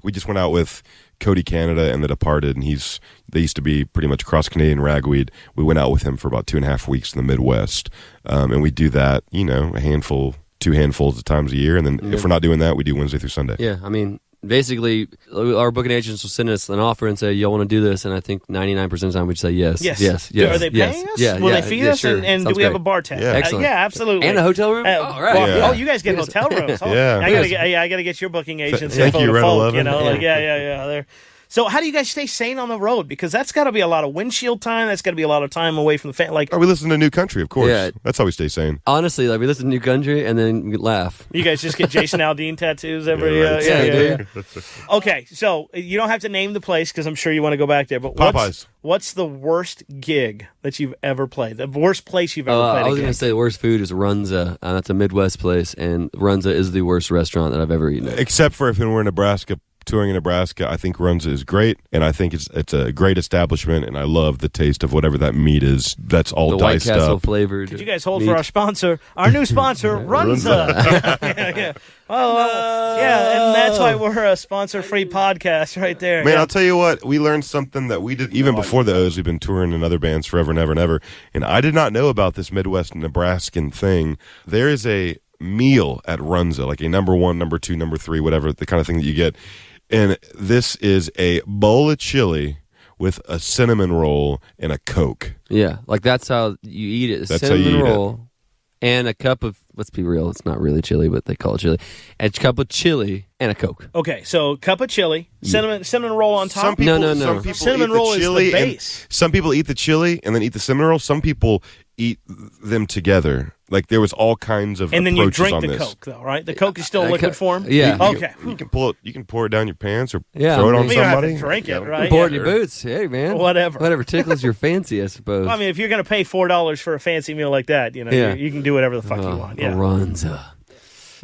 we just went out with Cody Canada and The Departed, and they used to be pretty much cross Canadian ragweed. We went out with him for about 2.5 weeks in the Midwest, and we do that, you know, 2 handfuls of times a year, and then if we're not doing that, we do Wednesday through Sunday. Yeah, I mean, basically, our booking agents will send us an offer and say, y'all want to do this? And I think 99% of the time we'd say yes. Yes. Are they paying us? Yeah. Will they feed us? Sure. And do we have a bar tab? Yeah. Excellent. Yeah, absolutely. And a hotel room? All right. Well, you guys get hotel rooms. Oh, Yeah. I got to get your booking agents Thank info you, to Red folk, 11. you know? Yeah. Like, yeah. They're... So how do you guys stay sane on the road? Because that's got to be a lot of windshield time. That's got to be a lot of time away from the fan. Like, Oh, we listen to New Country, of course. Yeah. That's how we stay sane. Honestly, like we listen to New Country and then we laugh. you guys just get Jason Aldean tattoos every... Yeah, right. Yeah. Okay, so you don't have to name the place because I'm sure you want to go back there. But Popeyes. what's the worst gig that you've ever played? The worst place you've ever played I was a going to gig? say the worst food is Runza. That's a Midwest place, and Runza is the worst restaurant that I've ever eaten at. Except for if we're in Nebraska, touring in Nebraska, I think Runza is great, and I think it's a great establishment, and I love the taste of whatever that meat is. That's all The White diced Castle up. flavored. Could you guys hold meat. for our sponsor, our new sponsor, Runza? yeah. Oh, yeah, and that's why we're a sponsor-free podcast right there. Man, Yeah. I'll tell you what, we learned something that we did even before the O's. We've been touring in other bands forever and ever and ever, and I did not know about this Midwest Nebraskan thing. There is a meal at Runza, like a number 1, number 2, number 3, whatever, the kind of thing that you get. And this is a bowl of chili with a cinnamon roll and a Coke. Yeah, like that's how you eat it. A That's how you cinnamon eat it. roll and a cup of, let's be real, it's not really chili, but they call it chili. A cup of chili and a Coke. Okay, so cup of chili, cinnamon roll on top. Some people, No. Some people Cinnamon eat the roll is the chili and base. some people eat the chili and then eat the cinnamon roll. Some people eat them together. Like there was all kinds of And then you approaches drink on the this. Coke, though, right? The Coke is still liquid form? Yeah. Okay. You can pull it. You can pour it down your pants or Yeah, throw it I on mean, You don't have somebody. to drink it, right? Pour it Yeah. in your boots. Hey, man. Whatever. Tickles your fancy, I suppose. I mean, if you're going to pay $4 for a fancy meal like that, you know, Yeah. you can do whatever the fuck you want. Yeah. Runza.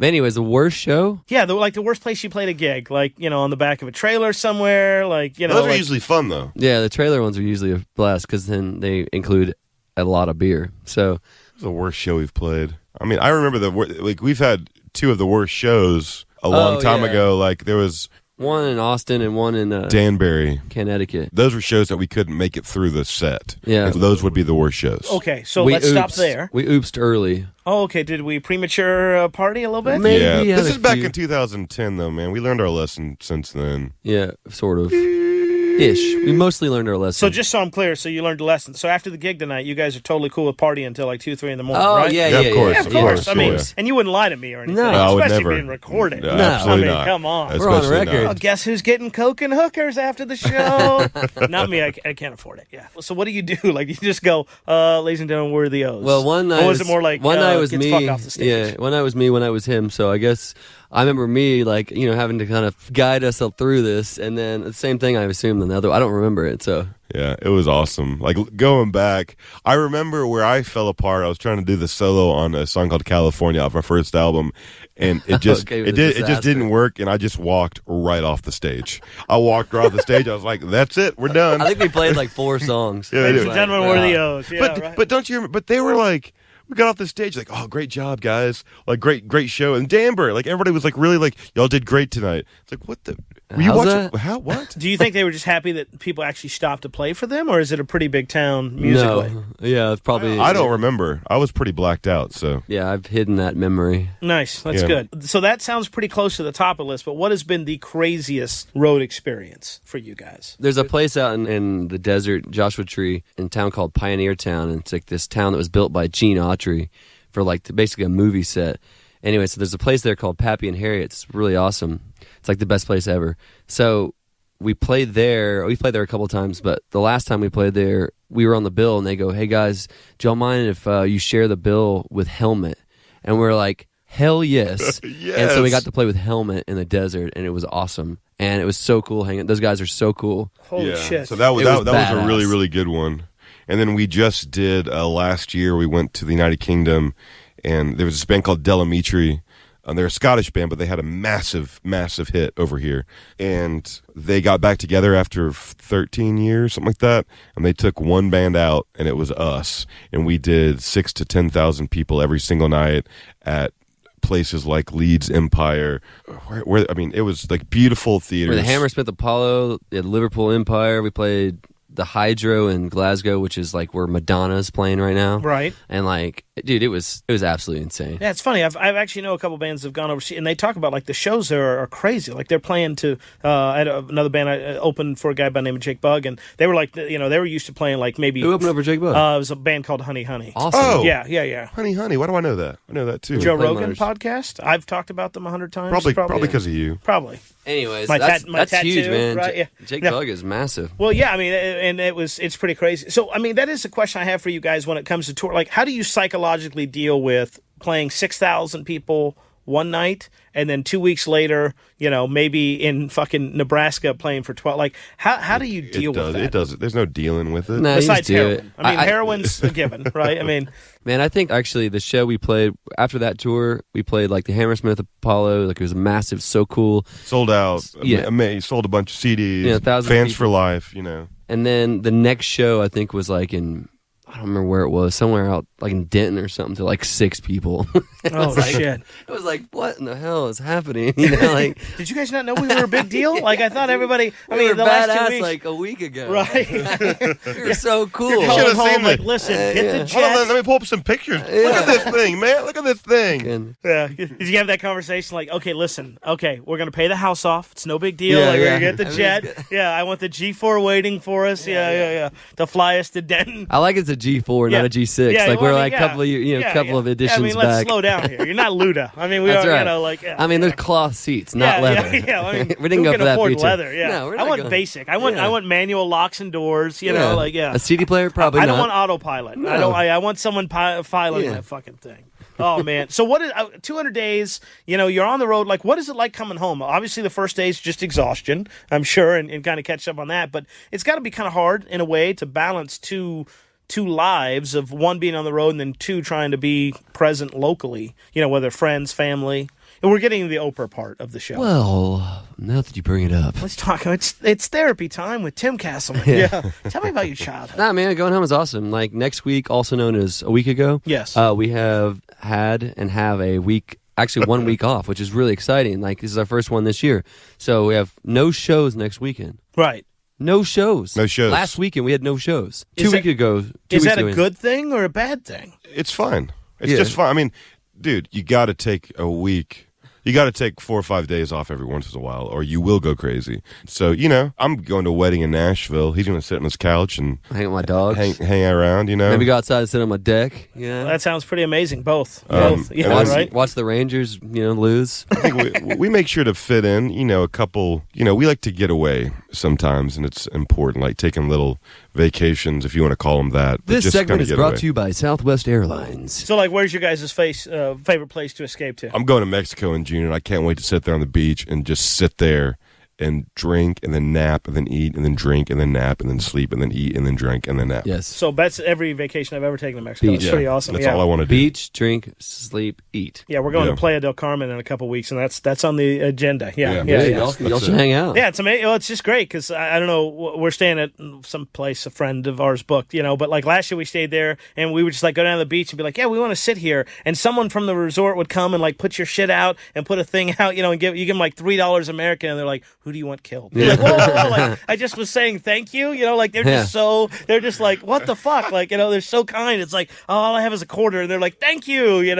Anyways, the worst show? Yeah, the worst place you played a gig, like, you know, on the back of a trailer somewhere, like, you know. Those are like- usually fun though. Yeah, the trailer ones are usually a blast because then they include a lot of beer. So, It's the worst show we've played. I mean, I remember like we've had 2 of the worst shows a long time yeah. ago. Like there was one in Austin and one in Danbury. Connecticut. Those were shows that we couldn't make it through the set. Yeah. And those would be the worst shows. Okay, so We let's stop oopsed. there. We oopsed early. Oh, okay. Did we premature party a little bit? Maybe Yeah, had this a is back few. in 2010 though, man. We learned our lesson since then. Yeah, sort of. Ish. We mostly learned our lesson. So just so I'm clear, so you learned a lesson. So after the gig tonight, you guys are totally cool with partying until like 2, 3 in the morning, Oh, right? yeah, Yeah, yeah, of course, Yeah, of of course. course, I mean, yeah. and you wouldn't lie to me or anything. No. I would especially never. being recorded. No, No. absolutely I mean, not. come on. We're on Especially record. Oh, not. guess who's getting Coke and hookers after the show? Not me. I can't afford it. Yeah. So what do you do? Like you just go, ladies and gentlemen, we're the O's. Well, one night or was it more like one night was get the me. fuck off the stage? Yeah, one night was me. One night was him. So I guess I remember me like having to kind of guide us up through this, and then the same thing I assume the other. I don't remember it. So Yeah, it was awesome. Like going back, I remember where I fell apart. I was trying to do the solo on a song called California off my first album, and it just Okay, it it was a just disaster. didn't work, and I just walked right off the stage. I walked right off the stage. I was like, "That's it, we're done." I think we played like 4 songs. Yeah, Ladies it and was- gentlemen, we're the O's. Yeah, right. but don't you remember? But they were like, we got off the stage like, "Oh, great job, guys! Like, great show." And Danbury, like everybody was like, really like, "Y'all did great tonight." It's like, what the? Were you How's watching? that? How? What? Do you think they were just happy that people actually stopped to play for them, or is it a pretty big town musically? No, yeah, it's probably. I don't remember. I was pretty blacked out. So Yeah, I've hidden that memory. Nice. That's Yeah. good. So that sounds pretty close to the top of the list, but what has been the craziest road experience for you guys? There's a place out in the desert, Joshua Tree, in a town called Pioneer Town, and it's like this town that was built by Gene Autry for like basically a movie set. Anyway, so there's a place there called Pappy and Harriet. It's really awesome. It's like the best place ever. So we played there. We played there a couple of times, but the last time we played there, we were on the bill, and they go, "Hey guys, do y'all mind if you share the bill with Helmet?" And we're like, "Hell yes!" Yes. And so we got to play with Helmet in the desert, and it was awesome. And it was so cool hanging. Those guys are so cool. Holy shit. So that was It was that was a badass. really, really good one. And then we just did last year. We went to the United Kingdom, and there was this band called Delamitri. They're a Scottish band, but they had a massive, massive hit over here. And they got back together after 13 years, something like that. And they took one band out, and it was us. And we did 6,000 to 10,000 people every single night at places like Leeds Empire. Where I mean, it was like beautiful theaters. Where the Hammersmith Apollo, the Liverpool Empire. We played the Hydro in Glasgow, which is like where Madonna's playing right now. Right. And like, dude, it was absolutely insane. Yeah, it's funny. I've actually know a couple bands that have gone overseas, and they talk about like the shows there are crazy. Like they're playing to another band I opened for a guy by the name of Jake Bug, and they were like, they were used to playing like maybe. Who opened up for Jake Bug? It was a band called Honey Honey. Awesome. Oh. Yeah. Honey, why do I know that? I know that too. Joe Play Rogan Mars. podcast. I've talked about them 100 times. Probably because of you. Probably. Anyways, My that's tattoo, huge, man. right? Yeah. Jake No. Bug is massive. Well, yeah, I mean, and it's pretty crazy. So, I mean, that is a question I have for you guys when it comes to tour. Like, how do you psychologically deal with playing 6,000 people one night and then 2 weeks later, maybe in fucking Nebraska playing for 12? Like, how do you deal with that? It does. There's no dealing with it. Nah, Besides you just do heroin. it. I mean, heroin's a given, right? I mean, Man, I think actually the show we played after that tour, we played like the Hammersmith Apollo. Like it was massive, so cool. Sold out. Yeah. Sold a bunch of CDs. Yeah, thousands of fans people. for life. And then the next show I think was like I don't remember where it was, somewhere out like in Denton or something to like 6 people. oh, shit. It was like, what in the hell is happening? Like, Did you guys not know we were a big deal? Like, I thought everybody, we the were last 2 badass weeks. like a week ago. Right. We were so cool. You're should've calling home seen like, it. listen, get the Hold jet. on, let me pull up some pictures. Look at this thing, man. Look at this thing. And Yeah. Did you have that conversation like, okay, listen, okay, we're going to pay the house off. It's no big deal. Yeah, like, we're yeah. going to get the jet. Yeah, I want the G4 waiting for us. Yeah. To fly us to Denton. I like it's a G4, not a G6. Yeah, like well, we're I like mean, a couple of couple of editions I mean, let's back. slow down here. You're not Luda. I mean, we That's are, right. I mean, there's cloth seats, not leather. Yeah, I mean, we didn't who go can for that afford feature. leather? Yeah, No, we're I not want going- basic. I want manual locks and doors. A CD player, probably I not. don't want autopilot. No. I want someone filing that fucking thing. Oh man! So what is 200 days? You're on the road. Like, what is it like coming home? Obviously, the first day is just exhaustion, I'm sure, and kind of catch up on that. But it's got to be kind of hard in a way to balance two lives of one being on the road and then 2 trying to be present locally. Whether friends, family. And we're getting to the Oprah part of the show. Well, now that you bring it up. Let's talk. It's therapy time with Tim Castleman. Yeah. Tell me about your childhood. Nah, man, going home is awesome. Like next week, also known as a week ago. Yes. We have had and have a week, actually 1 week off, which is really exciting. Like this is our first one this year. So we have no shows next weekend. Right. No shows. No shows. Last weekend we had no shows. Is 2 that- weeks ago. Is that a good thing or a bad thing? It's fine. It's Yeah. just fine. I mean, dude, you got to take a week. You got to take 4 or 5 days off every once in a while, or you will go crazy. So, I'm going to a wedding in Nashville. He's going to sit on his couch and Hang with my dogs. hang around. Maybe go outside and sit on my deck. Yeah. That sounds pretty amazing. Both. Um, Yeah, and right? Watch the Rangers, lose. I think we make sure to fit in, a couple. We like to get away sometimes, and it's important, like taking little vacations, if you want to call them that. But This just segment kinda is get brought away. to you by Southwest Airlines. So, like, where's your guys' favorite place to escape to? I'm going to Mexico in June, and I can't wait to sit there on the beach and just sit there and drink and then nap and then eat and then drink and then nap and then sleep and then eat and then drink and then nap. Yes. So that's every vacation I've ever taken to Mexico. It's Beach. pretty awesome. That's yeah. all I want to do. Beach, drink, sleep, eat. Yeah, we're going Yeah. to Playa del Carmen in a couple weeks, and that's on the agenda. Yeah. Yeah. Y'all That's should it. hang out. Yeah, it's amazing. Well, it's just great because I don't know. We're staying at some place a friend of ours booked, but like last year we stayed there and we would just like go down to the beach and be like, yeah, we want to sit here, and someone from the resort would come and like put your shit out and put a thing out, and give them like $3 American, and they're like, who do you want killed? You're like, whoa, whoa, whoa. Like, I just was saying thank you, like they're just they're just like, what the fuck, like they're so kind. It's like, oh, all I have is a quarter, and they're like, thank you, and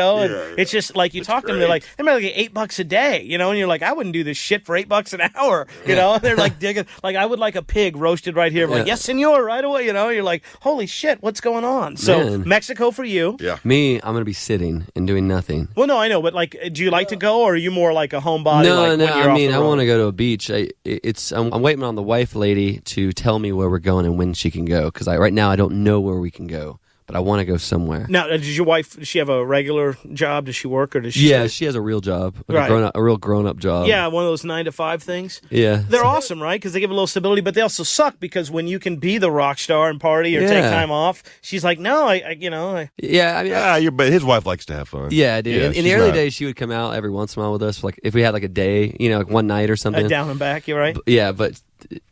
it's just like you talk to them, they're like $8 a day, and you're like, I wouldn't do this shit for $8 an hour, and they're like digging, like I would like a pig roasted right here. I'm like, yes, senor, right away, you're like, holy shit, what's going on? So Man. Mexico for you. Yeah. Me, I'm going to be sitting and doing nothing. Well, no, I know, but like, do you like to go, or are you more like a homebody? No, like, when you're I off mean, the I road? want to go to a beach. I'm waiting on the wife lady to tell me where we're going and when she can go, because right now I don't know where we can go, but I want to go somewhere. Now, does your wife? Does she have a regular job? Does she work, or does she? Yeah, she has a real job, like Right. a real grown-up job. Yeah, one of those 9 to 5 things. Yeah. They're awesome, right? Because they give a little stability, but they also suck because when you can be the rock star and party or take Yeah. time off, she's like, no, I Yeah, I mean, But his wife likes to have fun. yeah, dude. in she's the early not- days, she would come out every once in a while with us, like if we had like a day, like one night or something. down and back. You're right. Yeah, but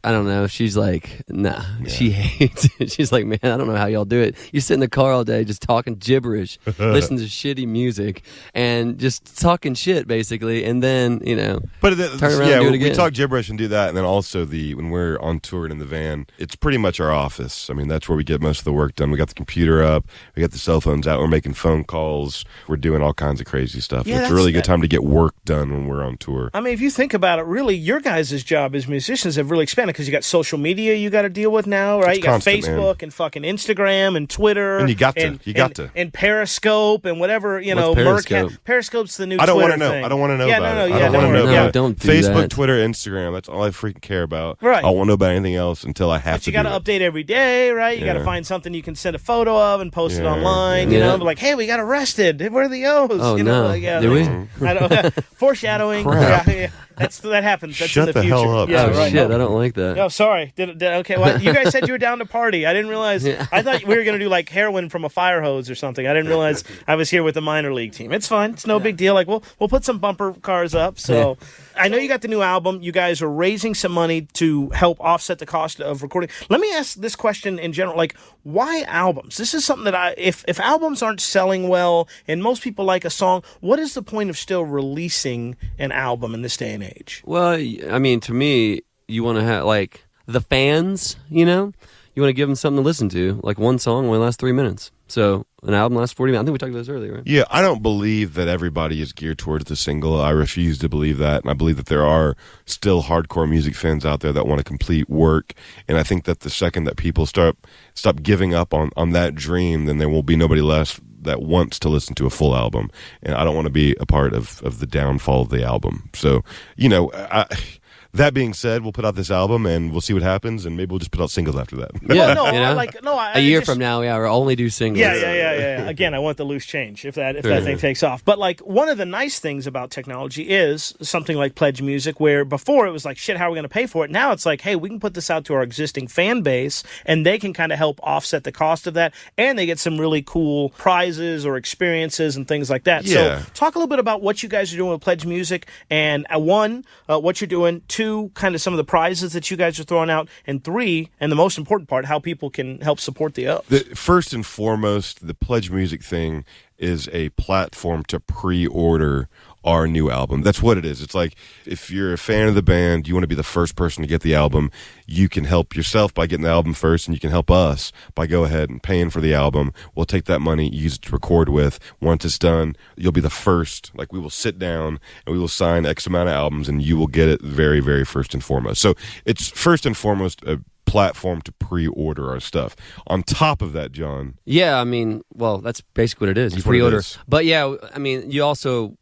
I don't know. She's like, nah. Yeah. She hates it. She's like, man, I don't know how y'all do it. You sit in the car all day just talking gibberish, listening to shitty music, and just talking shit, basically, and then, turn around and do it again. We talk gibberish and do that, and then also when we're on tour and in the van, it's pretty much our office. I mean, that's where we get most of the work done. We got the computer up, we got the cell phones out, we're making phone calls, we're doing all kinds of crazy stuff. Yeah, it's a really good time to get work done when we're on tour. I mean, if you think about it, really, your guys' job as musicians have really expanded because you got social media you got to deal with now, right? It's you got constant, Facebook man. And fucking Instagram and Twitter. And you got to. And Periscope and whatever, Periscope? Periscope's the new I don't Twitter want to know. thing. I don't want to know yeah, about no, it. Yeah, I don't want to know about it. Don't do Facebook, that. Twitter, Instagram, that's all I freaking care about. Right. I don't want to know about anything else until I have But to you got to update every day, right? You got to find something you can send a photo of and post it online, you know? Like, hey, we got arrested. Where are the O's? Oh, no. Did we? I don't, foreshadowing. Yeah. That happens. That's Shut in the future. hell up. Yeah, Oh, right. shit, I don't like that. Oh, sorry. Okay, well, you guys said you were down to party. I didn't realize. I thought we were going to do like heroin from a fire hose or something. I didn't realize I was here with the minor league team. It's fine. It's no big deal. Like, we'll put some bumper cars up. So I know you got the new album. You guys are raising some money to help offset the cost of recording. Let me ask this question in general. Like, why albums? This is something that if albums aren't selling well and most people like a song, what is the point of still releasing an album in this day and age? Well, I mean, to me, you want to have, like, the fans, you want to give them something to listen to. Like, one song only lasts 3 minutes. So, an album lasts 40 minutes. I think we talked about this earlier, right? Yeah, I don't believe that everybody is geared towards the single. I refuse to believe that. And I believe that there are still hardcore music fans out there that want to complete work. And I think that the second that people stop giving up on that dream, then there will be nobody left that wants to listen to a full album. And I don't want to be a part of the downfall of the album. So, that being said, we'll put out this album and we'll see what happens, and maybe we'll just put out singles after that. Yeah, a year from now, we'll only do singles. Yeah. Again, I want the loose change if that thing takes off. But like, one of the nice things about technology is something like Pledge Music, where before it was like, shit, how are we going to pay for it? Now it's like, hey, we can put this out to our existing fan base, and they can kind of help offset the cost of that, and they get some really cool prizes or experiences and things like that. Yeah. So talk a little bit about what you guys are doing with Pledge Music, and one, what you're doing. Two, kind of some of the prizes that you guys are throwing out, and three, and the most important part, how people can help support the O's. First and foremost, the Pledge Music thing is a platform to pre-order our new album. That's what it is. It's like, if you're a fan of the band, you want to be the first person to get the album, you can help yourself by getting the album first, and you can help us by go ahead and paying for the album. We'll take that money, use it to record with. Once it's done, you'll be the first. Like, we will sit down and we will sign X amount of albums, and you will get it very, very first and foremost. So it's first and foremost a platform to pre-order our stuff. On top of that, John. Yeah, I mean, well, that's basically what it is. You pre-order. But yeah, I mean,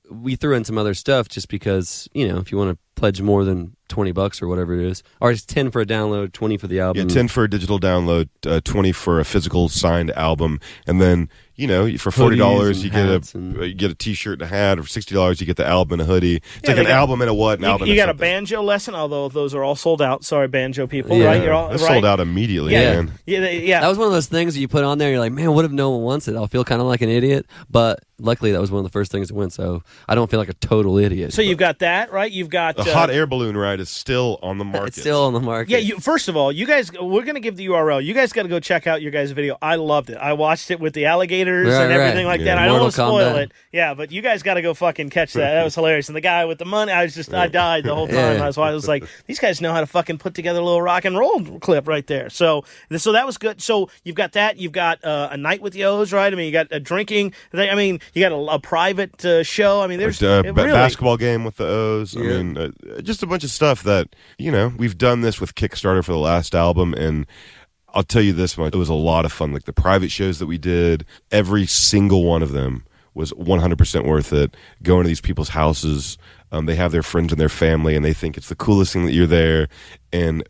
we threw in some other stuff just because, if you want to pledge more than $20 or whatever it is, or it's 10 for a download, 20 for the album. Yeah, 10 for a digital download, 20 for a physical signed album, and then for $40 you get a T-shirt and a hat, or for $60 you get the album and a hoodie. It's like an album and a what? An album. You got something. A banjo lesson, although those are all sold out. Sorry, banjo people, yeah. right? You're all right? Sold out immediately, man. Yeah. That was one of those things that you put on there. You're like, man, what if no one wants it? I'll feel kind of like an idiot, but luckily that was one of the first things that went, so I don't feel like a total idiot. So you've got that, right? You've got the hot air balloon ride is still on the market. It's still on the market. Yeah. First of all, you guys, we're going to give the URL. You guys got to go check out your guys' video. I loved it. I watched it with the alligators and everything like that. I don't want to spoil it. Yeah, but you guys got to go fucking catch that. That was hilarious. And the guy with the money, I died the whole time. I was like, these guys know how to fucking put together a little rock and roll clip right there. So that was good. So you've got that. You've got a night with the O's, right? I mean, you got a drinking. I mean, you got a private show. I mean, there's basketball game with the O's. Yeah. I mean, just a bunch of stuff that, we've done this with Kickstarter for the last album, and I'll tell you this much, it was a lot of fun. Like, the private shows that we did, every single one of them was 100% worth it. Going to these people's houses, they have their friends and their family, and they think it's the coolest thing that you're there. And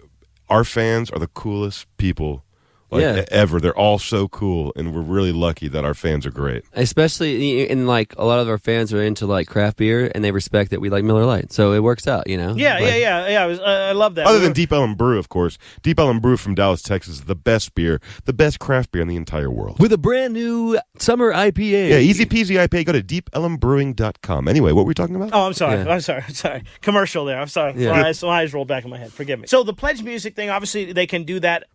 our fans are the coolest people ever. They're all so cool, and we're really lucky that our fans are great. Especially, and like a lot of our fans are into like craft beer, and they respect that we like Miller Lite, so it works out, you know. Yeah. I love that. Other than Deep Ellum Brew, of course. Deep Ellum Brew from Dallas, Texas is the best beer, the best craft beer in the entire world. With a brand new summer IPA. Yeah, easy peasy IPA. Go to deepellumbrewing.com. Anyway, what were we talking about? Oh, I'm sorry. I'm sorry. Commercial there. I'm sorry. Yeah. My eyes rolled back in my head. Forgive me. So the Pledge Music thing, obviously, they can do that.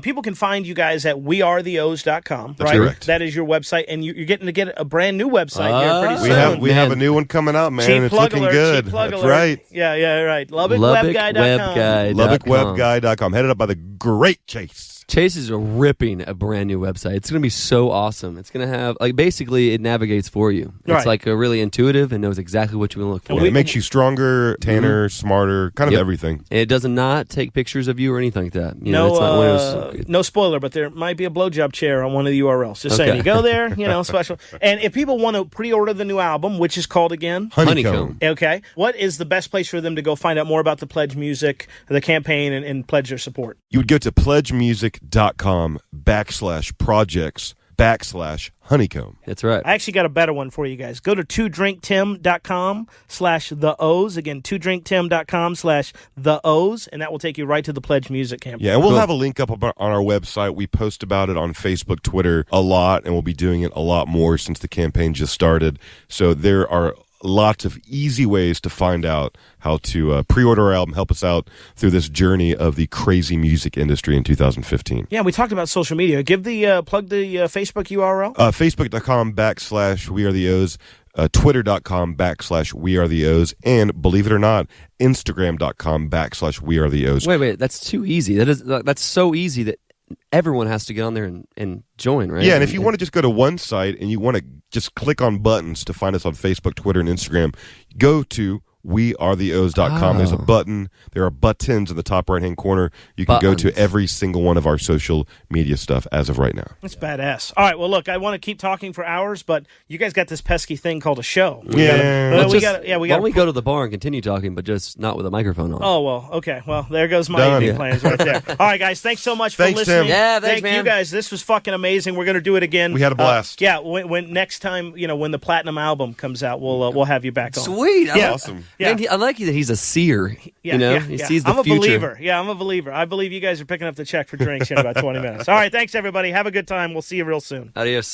People can find you guys at wearetheos.com, That's right? correct. That is your website, and you're getting to get a brand new website here pretty soon. We have a new one coming out, man. Cheap It's plug looking alert, good. cheap plug That's alert. right. Yeah, right. LubbockWebGuy.com. LubbockWebGuy.com. Headed up by the great Chase. Chase is ripping a brand new website. It's going to be so awesome. It's going to have, like, basically it navigates for you. It's Right. like a really intuitive and knows exactly what you want to look for. Yeah, it makes you stronger, tanner, smarter, kind of everything. And it does not take pictures of you or anything like that. You know, it's not one of those, no spoiler, but there might be a blowjob chair on one of the URLs. Just saying, you go there, special. And if people want to pre-order the new album, which is called again? Honeycomb. Okay. What is the best place for them to go find out more about the Pledge Music, the campaign, and pledge their support? You would go to pledgemusic.com/projects/honeycomb. That's right. I actually got a better one for you guys. Go to twodrinktim.com/theOs. Again, twodrinktim.com/theOs, and that will take you right to the Pledge Music campaign. Yeah, and we'll have a link up on our website. We post about it on Facebook, Twitter a lot, and we'll be doing it a lot more since the campaign just started. So there are lots of easy ways to find out how to pre-order our album, help us out through this journey of the crazy music industry in 2015. Yeah, we talked about social media. Give the plug the Facebook URL. Facebook.com/wearetheOs, Twitter.com/wearetheOs, and believe it or not, Instagram.com/wearetheOs. Wait, that's too easy. That's so easy that everyone has to get on there and join, right? Yeah, and if you want to just go to one site and you want to just click on buttons to find us on Facebook, Twitter, and Instagram, go to wearetheos.com. There's a button. There are buttons in the top right-hand corner. You can go to every single one of our social media stuff as of right now. That's badass. All right, well, look, I want to keep talking for hours, but you guys got this pesky thing called a show. We Why don't we go to the bar and continue talking, but just not with a microphone on? Oh, well, okay. Well, there goes my evening plans right there. All right, guys, thanks so much for listening. Tim. Yeah, thanks, Thank you, man. guys. This was fucking amazing. We're going to do it again. We had a blast. Yeah, when next time, when the Platinum album comes out, we'll have you back on. Sweet. Yeah. Awesome. Yeah. I like that he's a seer. Yeah, He sees the I'm a future. believer. Yeah, I'm a believer. I believe you guys are picking up the check for drinks in about 20 minutes. All right, thanks, everybody. Have a good time. We'll see you real soon. Adios.